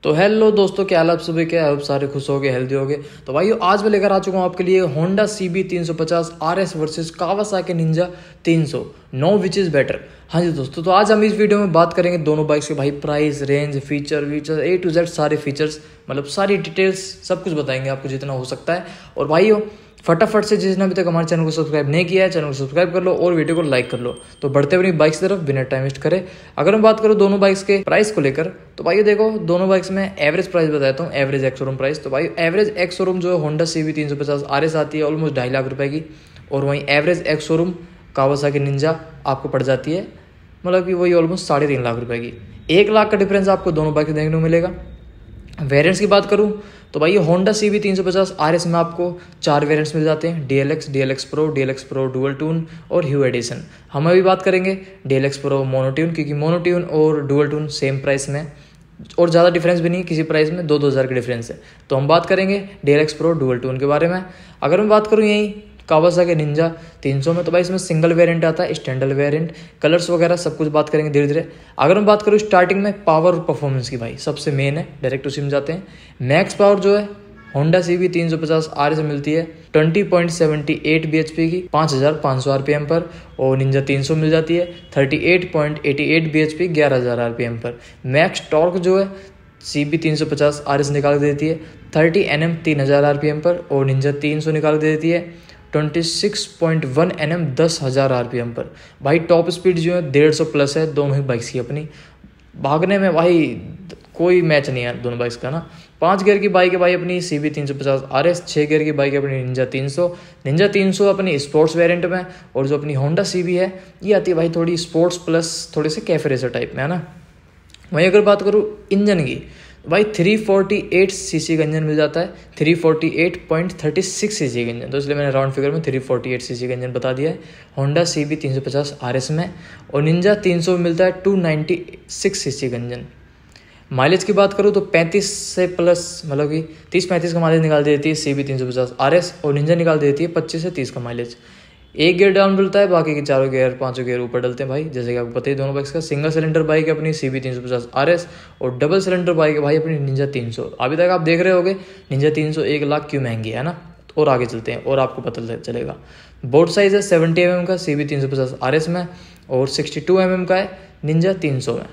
तो हेलो दोस्तों, क्या हाल आप सभी के। आप सारे खुश हो गए, हेल्दी हो गए। तो भाइयों आज मैं लेकर आ चुका हूँ आपके लिए Honda CB 350 RS versus Kawasaki Ninja 300 know which is better. हाँ जी दोस्तों, तो आज हम इस वीडियो में बात करेंगे दोनों बाइक्स के भाई price, range, feature A to Z सारे फीचर्स, मतलब सारी डिटेल्स सब कुछ बताएंगे आपको जितना हो सकता है। और भाइयों फटाफट से जिसने अभी तक हमारे चैनल को सब्सक्राइब नहीं किया है, चैनल को सब्सक्राइब कर लो और वीडियो को लाइक कर लो। तो बढ़ते अपनी बाइक्स की तरफ बिना टाइम वेस्ट करे। अगर मैं बात करूँ दोनों बाइक्स के प्राइस को लेकर, तो भाई देखो दोनों बाइक्स में एवरेज प्राइस बताता हूँ, एवरेज एक्स शोरूम प्राइस। तो भाई एवरेज एक्स शोरूम जो है होंडा CB 350 RS आती है ऑलमोस्ट 2.5 लाख रुपए की, और वहीं average ex showroom Kawasaki Ninja आपको पड़ जाती है मतलब कि वही ऑलमोस्ट 3.5 लाख रुपए की। 1 लाख का डिफरेंस आपको दोनों बाइक देखने को मिलेगा। वेरिएंट्स की बात करूं तो भाई होंडा CB 350 RS में आपको 4 वेरिएंट्स मिल जाते हैं, DLX Pro डुअल ट्यून और ह्यू एडिशन। हम अभी बात करेंगे DLX Pro मोनोट्यून, क्योंकि मोनोट्यून और डुअल ट्यून सेम प्राइस में और ज़्यादा डिफरेंस भी नहीं किसी प्राइस में, 2-2000 का डिफरेंस है। तो हम बात करेंगे DLX Pro डुअल ट्यून के बारे में। अगर मैं बात करूँ यही कावासाकी निंजा 300 में, तो भाई इसमें सिंगल वेरिएंट आता है, स्टैंडर्ड वेरिएंट, कलर्स वगैरह सब कुछ बात करेंगे धीरे धीरे। अगर मैं बात करूँ स्टार्टिंग में पावर और परफॉर्मेंस की, भाई सबसे मेन है, डायरेक्ट उसी में जाते हैं। मैक्स पावर जो है होंडा CB 350 RS से मिलती है 20.78 bhp की 5500 RPM पर, और निंजा 300 मिल जाती है 38.88 bhp 11000 RPM पर। मैक्स टॉर्क जो है CB 350 RS निकाल देती है 30 Nm 3000 RPM पर, और निंजा 300 निकाल देती है 26.1 Nm 10,000 RPM पर। भाई टॉप स्पीड जो है 150 प्लस है दोनों ही बाइक्स की अपनी। भागने में भाई कोई मैच नहीं है दोनों बाइक्स का ना। 5 गियर की बाइक है भाई अपनी CB 350 RS, 6 गियर की बाइक है अपनी निंजा 300। निंजा 300 अपनी स्पोर्ट्स वेरिएंट में, और जो अपनी होंडा CB है ये आती है भाई थोड़ी स्पोर्ट्स प्लस थोड़े से कैफे रेसर टाइप में, है ना। वहीं अगर बात करूँ इंजन की, भाई 348 सीसी का इंजन मिल जाता है, 348.36 सीसी का इंजन, तो इसलिए मैंने राउंड फिगर में 348 सीसी का इंजन बता दिया है होंडा CB 350 RS में। और निंजा 300 में मिलता है 296 सीसी का इंजन। माइलेज की बात करूँ तो 35 से प्लस, मतलब कि 30-35 का माइलेज निकाल देती है CB 350 RS, और निंजा निकाल देती है 25 से 30 का माइलेज। 1 गियर डाउन मिलता है, बाकी के 4 गियर 5 गियर ऊपर डलते हैं भाई, जैसे कि आपको पता ही दोनों बाइक्स का। सिंगल सिलेंडर बाइक है अपनी CB 350 RS, और डबल सिलेंडर बाइक है भाई अपनी निंजा 300। अभी तक आप देख रहे होगे निंजा 300 1 लाख क्यों महंगी है ना, और आगे चलते हैं और आपको पता चलेगा। बोर्ड साइज है 70 mm का CB 350 RS में, और 62 mm का है निंजा 300 में।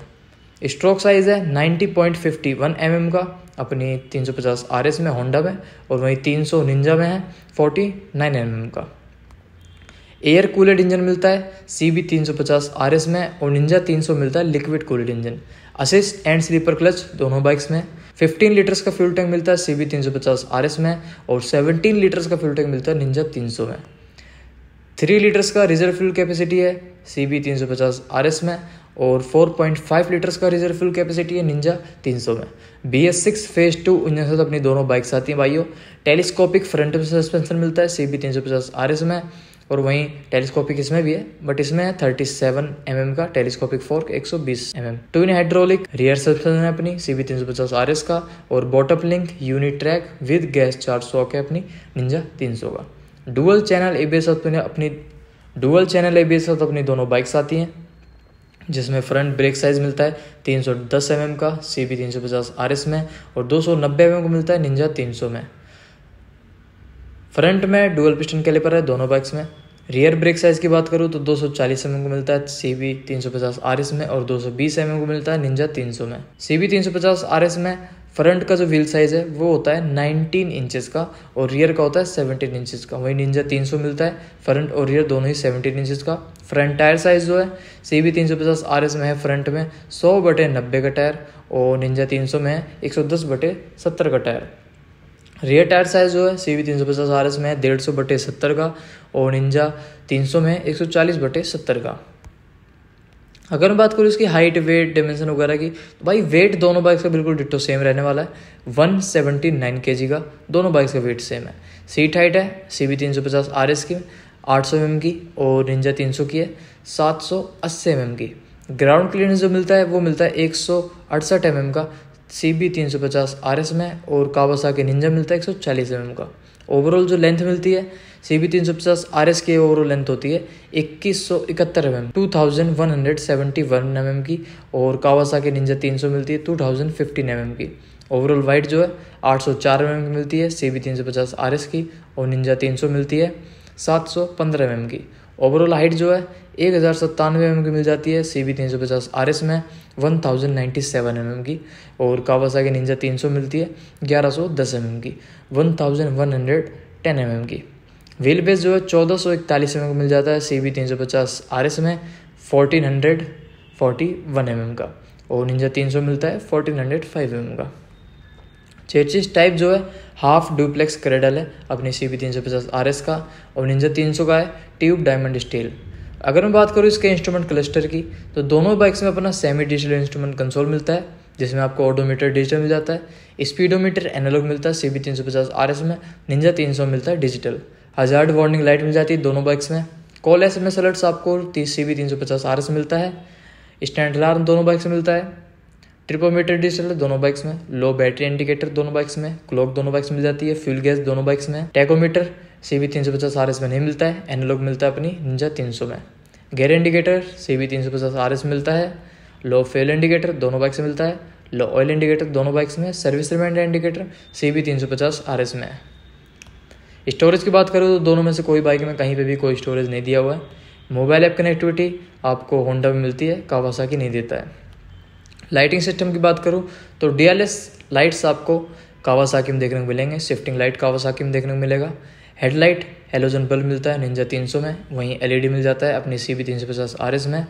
स्ट्रोक साइज है 90.51 mm का अपनी 350 RS में होंडा में, और वहीं 300 निंजा में है 49 mm का। एयर कूलेड इंजन मिलता है CB 350 RS में, और निंजा 300 मिलता है liquid cooled engine. Assist and slipper clutch दोनों बाइक्स में। 15 लीटर्स का फ्यूल टैंक मिलता है CB 350 RS में, और 17 लीटर्स का फ्यूल टैंक मिलता है निंजा 300 में। 3 लीटर्स का रिजर्व फ्यूल कैपेसिटी है CB 350 RS में, और 4.5 लीटर्स का रिजर्व फ्यूल कैपेसिटी है निंजा 300 में। BS6 फेज 2 इंजन से अपनी दोनों बाइक्स आती हैं भाइयों। टेलीस्कोपिक फ्रंट सस्पेंशन मिलता है CB 350 RS में, और वहीं टेलीस्कोपिक इसमें भी है, बट इसमें है 37 mm का telescopic fork 120 mm। Twin hydraulic rear suspension है अपनी CB 350 RS का, और bottom link unit track with gas charge shock है अपनी निंजा 300 का। डुअल चैनल ABS अपनी दोनों बाइक्स आती हैं, जिसमें फ्रंट ब्रेक साइज मिलता है 310 mm का CB 350 RS में, और 290 mm को मिलता है निंजा 300 में। फ्रंट में डुअल पिस्टन कैलिपर है दोनों बाइक्स में। रियर ब्रेक साइज की बात करूँ तो 240 mm को मिलता है CB 350 RS में, और 220 mm को मिलता है निंजा 300 में। CB 350 RS में फ्रंट का जो व्हील साइज है वो होता है 19 इंचेस का, और रियर का होता है 17 इंचेस का। वही निंजा 300 मिलता है फ्रंट और रियर दोनों ही 17 इंचेस का। फ्रंट टायर साइज जो है CB 350 RS में है फ्रंट में 100/90 का टायर, और निंजा 300 में है 110/70 का टायर। रियर टायर साइज जो है CB 350 RS में है 150/70 का, और निंजा 300 में 140/70 का। अगर मैं बात करूँ इसकी हाइट, वेट, डायमेंशन वगैरह की, तो भाई वेट दोनों बाइक्स का बिल्कुल डिट्टो सेम रहने वाला है, 179 kg का दोनों बाइक्स का वेट सेम है। सीट हाइट है CB 350 RS की 800 mm की, और निंजा 300 की है 780 mm की। ग्राउंड क्लियरेंस जो मिलता है वो मिलता है 168 mm का CB 350 RS में, और कावासाकी निंजा मिलता है 140 mm का। ओवरऑल जो लेंथ मिलती है CB 350 RS की ओवरऑल लेंथ होती है 2171 mm 2171 mm की, और कावासाकी निंजा 300 मिलती है 2015 mm की। ओवरऑल वाइट जो है 804 mm की मिलती है CB 350 RS की, और निंजा 300 मिलती है 715 mm की। ओवरऑल हाइट जो है 1097 mm की मिल जाती है CB 350 RS में 1097 mm की, और कावासाकी निंजा 300 मिलती है 1110 mm की 1110 mm की। व्हील बेस जो है 1441 mm का मिल जाता है CB 350 RS में 1441 mm का, और निंजा 300 मिलता है 1405 mm का। चेसिस टाइप जो है हाफ डुप्लेक्स क्रेडल है अपनी CB 350 RS का, और निंजा 300 का है ट्यूब डायमंड स्टील। अगर मैं बात करूँ इसके इंस्ट्रूमेंट क्लस्टर की, तो दोनों बाइक्स में अपना सेमी डिजिटल इंस्ट्रूमेंट कंसोल मिलता है, जिसमें आपको ओडोमीटर डिजिटल मिल जाता है, स्पीडोमीटर एनालॉग मिलता है CB 350 RS में, निंजा 300 मिलता है डिजिटल। हजार्ड वार्निंग लाइट मिल जाती है दोनों बाइक्स में। कॉल SMS अलर्ट्स आपको CB 350 RS मिलता है। स्टैंड अलार्म दोनों बाइक्स में मिलता है। ट्रिपोमीटर डिजिटल दोनों बाइक्स में। लो बैटरी इंडिकेटर दोनों बाइक्स में। क्लॉक दोनों बाइक्स में मिल जाती है। फ्यूल गैस दोनों बाइक्स में। टैकोमीटर CB 350 RS में नहीं मिलता है, एनालॉग मिलता है अपनी निंजा 300 में। गेयर इंडिकेटर CB 350 RS में मिलता है। लो फ्यूल इंडिकेटर दोनों बाइक्स में मिलता है। लो ऑयल इंडिकेटर दोनों बाइक्स में। Service reminder indicator CB 350 RS में। स्टोरेज की बात करूँ तो दोनों में से कोई बाइक में कहीं पे भी कोई स्टोरेज नहीं दिया हुआ है। मोबाइल ऐप कनेक्टिविटी आपको होंडा में मिलती है, कावासाकी नहीं देता है। लाइटिंग सिस्टम की बात करूँ तो DLS लाइट्स आपको कावासाकी में देखने को मिलेंगे। शिफ्टिंग लाइट कावासाकी में देखने को मिलेगा। हेडलाइट हेलोजन बल्ब मिलता है निंजा 300 में, वहीं LED मिल जाता है अपनी CB 350 RS में।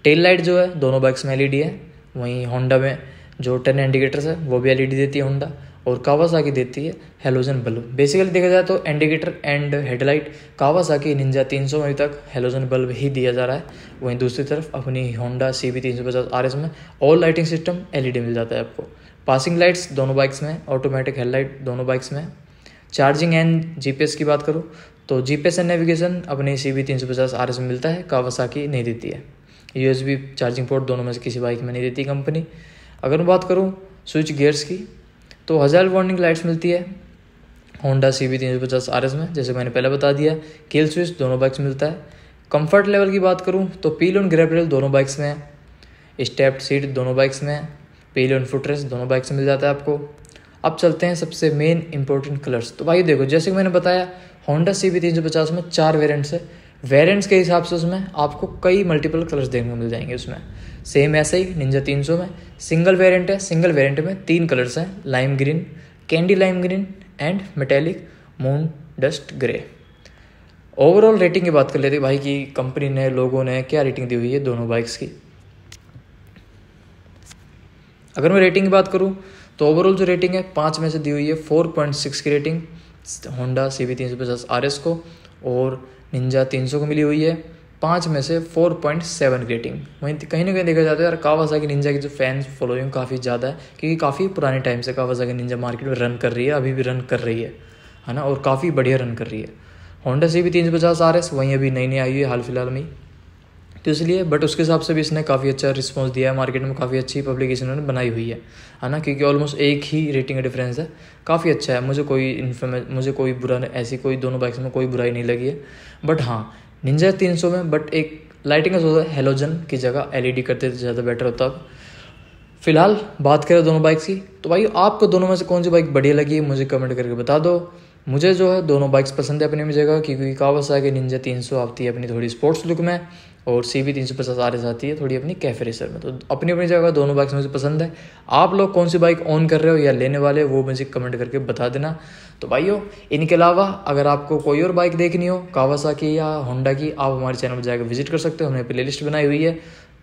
टेल लाइट जो है दोनों बाइक्स में LED है, वहीं होंडा में जो टर्न इंडिकेटर्स है वो भी LED देती है होंडा, और कावासाकी देती है हेलोजन बल्ब। बेसिकली देखा जाए तो indicator and headlight Kawasaki Ninja 300 में अभी तक हेलोजन बल्ब ही दिया जा रहा है, वहीं दूसरी तरफ अपनी होंडा CB 350 RS में ऑल लाइटिंग सिस्टम LED मिल जाता है आपको। पासिंग लाइट्स दोनों बाइक्स में, ऑटोमेटिक हेडलाइट दोनों बाइक्स में। चार्जिंग एंड GPS की बात करूँ तो GPS एंड नेविगेशन अपनी CB 350 RS में मिलता है, कावासाकी नहीं देती है। USB चार्जिंग पोर्ट दोनों में से किसी बाइक में नहीं देती कंपनी। अगर मैं बात करूँ स्विच गियर्स की तो हजार्ड वार्निंग लाइट्स मिलती है होंडा CB 350 RS में, जैसे मैंने पहले बता दिया। किल स्विच दोनों बाइक्स में मिलता है। कंफर्ट लेवल की बात करूँ तो पिलियन ग्रैब रेल दोनों बाइक्स में है। स्टेप्ड सीट दोनों बाइक्स में है। पिलियन फुटरेस्ट दोनों बाइक्स में मिल जाता है आपको। अब चलते हैं सबसे मेन इंपॉर्टेंट कलर्स। तो भाई देखो, जैसे कि मैंने बताया होंडा CB 350 में 4 वेरिएंट्स है। वेरिएंट्स के हिसाब से उसमें आपको कई मल्टीपल कलर्स देखने को मिल जाएंगे। उसमें सेम ऐसा ही निंजा 300 में सिंगल वेरिएंट है। सिंगल वेरिएंट में 3 कलर्स हैं, lime green, candy lime green and metallic moon dust grey. Overall rating की बात कर लेते भाई कि कंपनी ने, लोगों ने क्या रेटिंग दी हुई है दोनों बाइक्स की। अगर मैं रेटिंग की बात करूँ तो ओवरऑल जो रेटिंग है 5 में से दी हुई है 4.6 की रेटिंग होंडा CB 350 RS को, और निंजा 300 को मिली हुई है 5 में से 4.7 की रेटिंग। वहीं कहीं ना कहीं देखा जाता है यार कावासाकी निंजा की जो फैंस फॉलोइंग काफ़ी ज़्यादा है, क्योंकि काफ़ी पुराने टाइम से कावासाकी निंजा मार्केट में रन कर रही है, अभी भी रन कर रही है ना, और काफ़ी बढ़िया रन कर रही है। होंडा CB 350 RS वहीं अभी नई आई हुई है हाल फिलहाल में, तो इसलिए बट उसके हिसाब से भी इसने काफ़ी अच्छा रिस्पांस दिया है मार्केट में, काफ़ी अच्छी पब्लिकेशन उन्होंने बनाई हुई है ना, क्योंकि ऑलमोस्ट एक ही रेटिंग का डिफरेंस है। काफ़ी अच्छा है, मुझे कोई बुरा ऐसी कोई दोनों बाइक्स में कोई बुराई नहीं लगी है। बट हाँ, निंजा 300 में बट एक लाइटिंग का सोचा हेलोजन की जगह LED करते तो ज़्यादा बेटर होता। फिलहाल बात करें दोनों बाइक्स की, तो भाई आपको दोनों में से कौन सी बाइक बढ़िया लगी मुझे कमेंट करके बता दो। मुझे जो है दोनों बाइक्स पसंद है अपनी जगह, क्योंकि कावासाकी निंजा 300 आती है अपनी थोड़ी स्पोर्ट्स लुक में, और CB 350 RS आती है थोड़ी अपनी कैफे रेसर में। तो अपनी अपनी जगह दोनों बाइक्स मुझे पसंद है। आप लोग कौन सी बाइक ऑन कर रहे हो या लेने वाले हो वो मुझे कमेंट करके बता देना। तो भाइयों, इनके अलावा अगर आपको कोई और बाइक देखनी हो कावासाकी या होंडा की, आप हमारे चैनल पर जाकर विजिट कर सकते हो। हमने प्लेलिस्ट बनाई हुई है,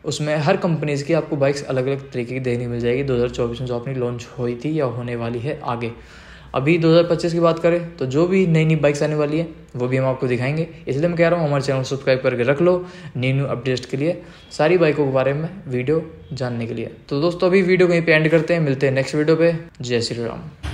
उसमें हर कंपनीज़ की आपको बाइक्स अलग अलग तरीके की देखने मिल जाएगी 2024 में जो अपनी लॉन्च हुई थी या होने वाली है आगे। अभी 2025 की बात करें तो जो भी नई नई बाइक्स आने वाली है वो भी हम आपको दिखाएंगे, इसलिए मैं कह रहा हूँ हमारे चैनल को सब्सक्राइब करके रख लो न्यू अपडेट्स के लिए, सारी बाइकों के बारे में वीडियो जानने के लिए। तो दोस्तों अभी वीडियो कहीं पे एंड करते हैं, मिलते हैं नेक्स्ट वीडियो पे। जय श्री राम।